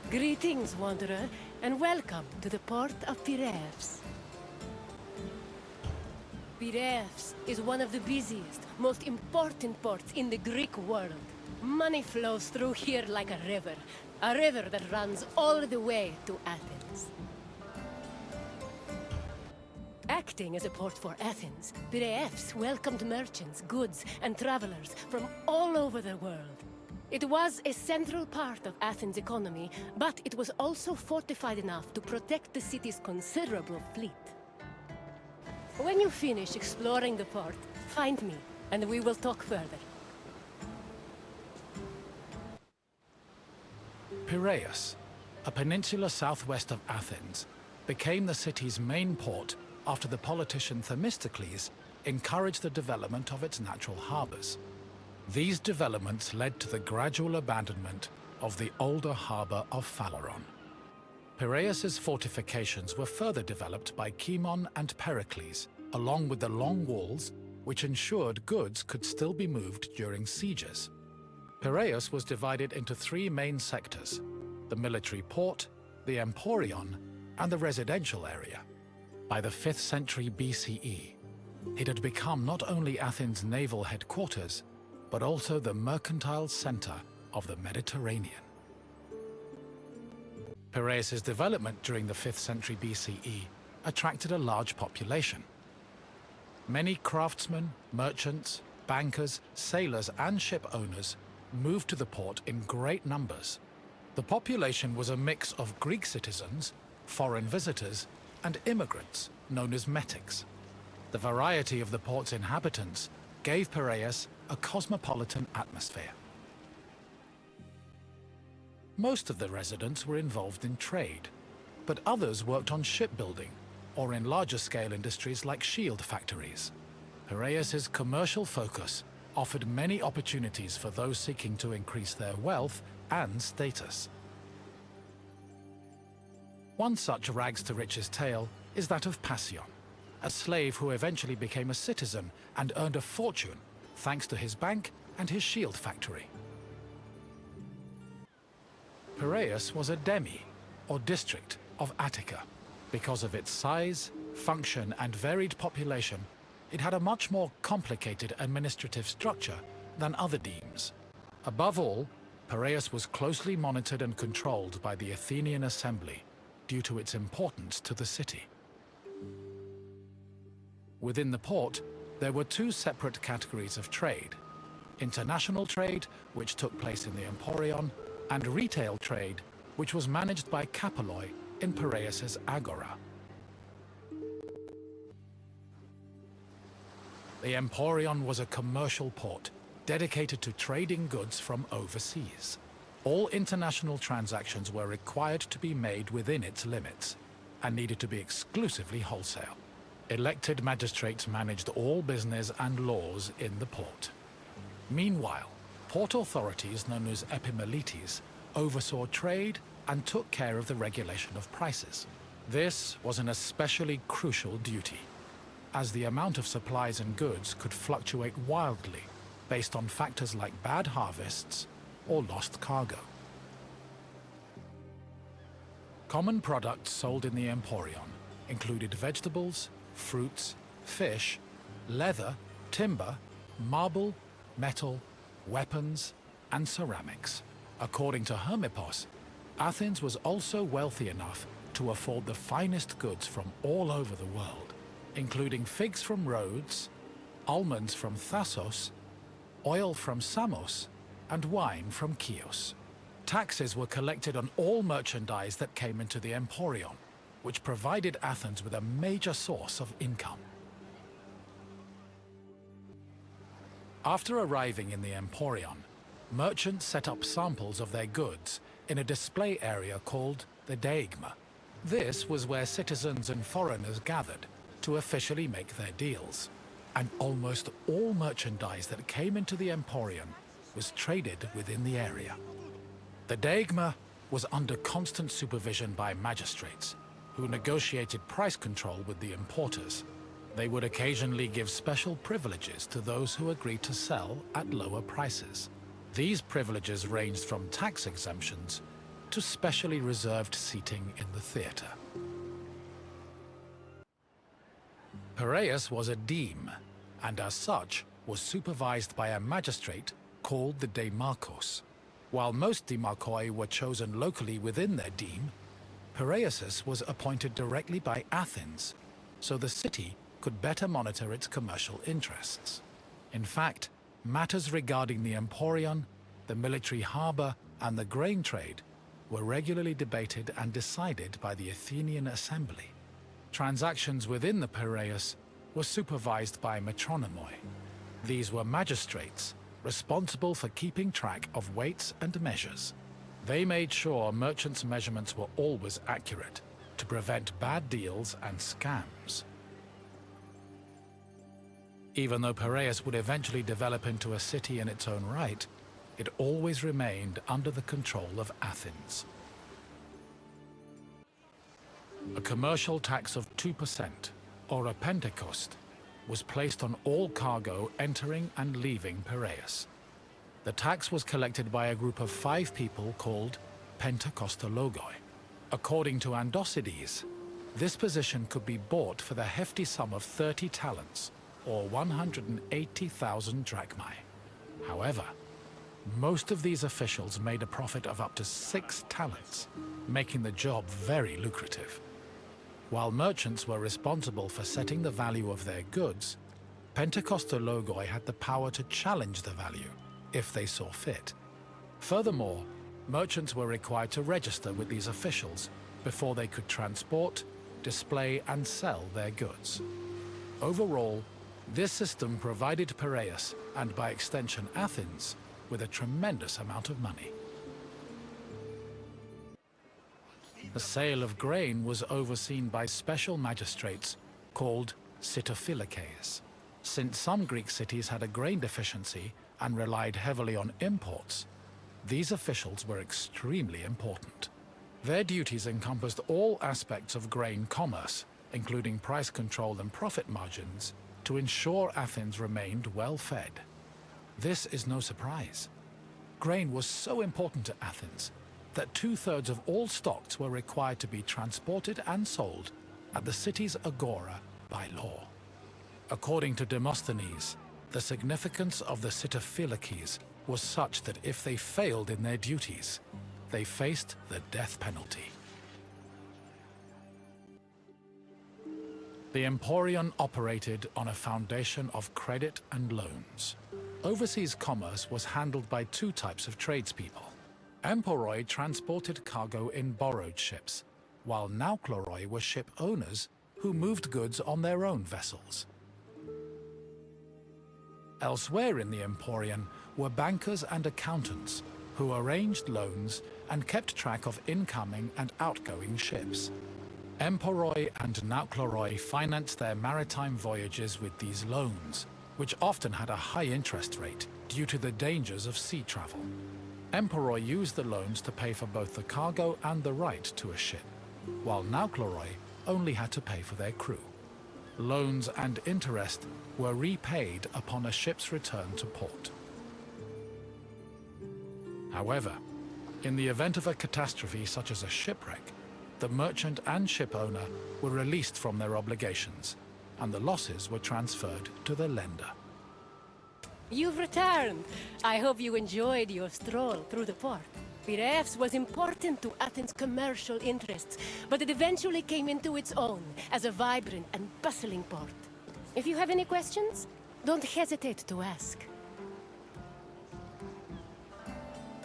Greetings, wanderer, and welcome to the port of Piraeus. Piraeus is one of the busiest, most important ports in the Greek world. Money flows through here like a river that runs all the way to Athens. Acting as a port for Athens, Piraeus welcomed merchants, goods, and travelers from all over the world. It was a central part of Athens' economy, but it was also fortified enough to protect the city's considerable fleet. When you finish exploring the port, find me, and we will talk further. Piraeus, a peninsula southwest of Athens, became the city's main port after the politician Themistocles encouraged the development of its natural harbors. These developments led to the gradual abandonment of the older harbor of Phaleron. Piraeus's fortifications were further developed by Cimon and Pericles, along with the long walls which ensured goods could still be moved during sieges. Piraeus was divided into three main sectors: the military port, the Emporion, and the residential area. By the 5th century BCE, it had become not only Athens' naval headquarters, but also the mercantile center of the Mediterranean. Piraeus's development during the 5th century BCE attracted a large population. Many craftsmen, merchants, bankers, sailors, and ship owners moved to the port in great numbers. The population was a mix of Greek citizens, foreign visitors, and immigrants, known as metics. The variety of the port's inhabitants gave Piraeus a cosmopolitan atmosphere. Most of the residents were involved in trade, but others worked on shipbuilding or in larger-scale industries like shield factories. Piraeus's commercial focus offered many opportunities for those seeking to increase their wealth and status. One such rags-to-riches tale is that of Passion, a slave who eventually became a citizen and earned a fortune thanks to his bank and his shield factory. Piraeus was a demi, or district, of Attica. Because of its size, function, and varied population, it had a much more complicated administrative structure than other demes. Above all, Piraeus was closely monitored and controlled by the Athenian assembly due to its importance to the city. Within the port, there were two separate categories of trade: international trade, which took place in the Emporion, and retail trade, which was managed by Kapoloi in Piraeus's agora. The Emporion was a commercial port dedicated to trading goods from overseas. All international transactions were required to be made within its limits and needed to be exclusively wholesale. Elected magistrates managed all business and laws in the port. Meanwhile, port authorities known as epimeletes oversaw trade and took care of the regulation of prices. This was an especially crucial duty, as the amount of supplies and goods could fluctuate wildly based on factors like bad harvests or lost cargo. Common products sold in the Emporion included vegetables, fruits, fish, leather, timber, marble, metal, weapons, and ceramics. According to Hermippos, Athens was also wealthy enough to afford the finest goods from all over the world, including figs from Rhodes, almonds from Thassos, oil from Samos, and wine from Chios. Taxes were collected on all merchandise that came into the Emporion, which provided Athens with a major source of income. After arriving in the Emporion, merchants set up samples of their goods in a display area called the Deigma. This was where citizens and foreigners gathered to officially make their deals, and almost all merchandise that came into the Emporion was traded within the area. The Deigma was under constant supervision by magistrates, who negotiated price control with the importers. They would occasionally give special privileges to those who agreed to sell at lower prices. These privileges ranged from tax exemptions to specially reserved seating in the theatre. Piraeus was a deme, and as such was supervised by a magistrate called the demarchos. While most demarchoi were chosen locally within their deme, Piraeus was appointed directly by Athens, so the city could better monitor its commercial interests. In fact, matters regarding the Emporion, the military harbour, and the grain trade were regularly debated and decided by the Athenian assembly. Transactions within the Piraeus were supervised by metronomoi. These were magistrates responsible for keeping track of weights and measures. They made sure merchants' measurements were always accurate to prevent bad deals and scams. Even though Piraeus would eventually develop into a city in its own right, it always remained under the control of Athens. A commercial tax of 2%, or a pentecost, was placed on all cargo entering and leaving Piraeus. The tax was collected by a group of 5 people called pentekostologoi. According to Andocides, this position could be bought for the hefty sum of 30 talents, or 180,000 drachmae. However, most of these officials made a profit of up to 6 talents, making the job very lucrative. While merchants were responsible for setting the value of their goods, pentekostologoi had the power to challenge the value, if they saw fit. Furthermore, merchants were required to register with these officials before they could transport, display, and sell their goods. Overall, this system provided Piraeus, and by extension Athens, with a tremendous amount of money. The sale of grain was overseen by special magistrates called sitophilakes. Since some Greek cities had a grain deficiency and relied heavily on imports, these officials were extremely important. Their duties encompassed all aspects of grain commerce, including price control and profit margins, to ensure Athens remained well-fed. This is no surprise. Grain was so important to Athens that 2/3 of all stocks were required to be transported and sold at the city's agora by law. According to Demosthenes, the significance of the sitophilakes was such that if they failed in their duties, they faced the death penalty. The Emporion operated on a foundation of credit and loans. Overseas commerce was handled by 2 types of tradespeople. Emporoi transported cargo in borrowed ships, while naukleroi were ship owners who moved goods on their own vessels. Elsewhere in the Emporion were bankers and accountants who arranged loans and kept track of incoming and outgoing ships. Emporoi and naukleroi financed their maritime voyages with these loans, which often had a high interest rate due to the dangers of sea travel. Emporoi used the loans to pay for both the cargo and the right to a ship, while naukleroi only had to pay for their crew. Loans and interest were repaid upon a ship's return to port. However, in the event of a catastrophe such as a shipwreck, the merchant and ship owner were released from their obligations, and the losses were transferred to the lender. You've returned. I hope you enjoyed your stroll through the port. Piraeus was important to Athens' commercial interests, but it eventually came into its own as a vibrant and bustling port. If you have any questions, don't hesitate to ask.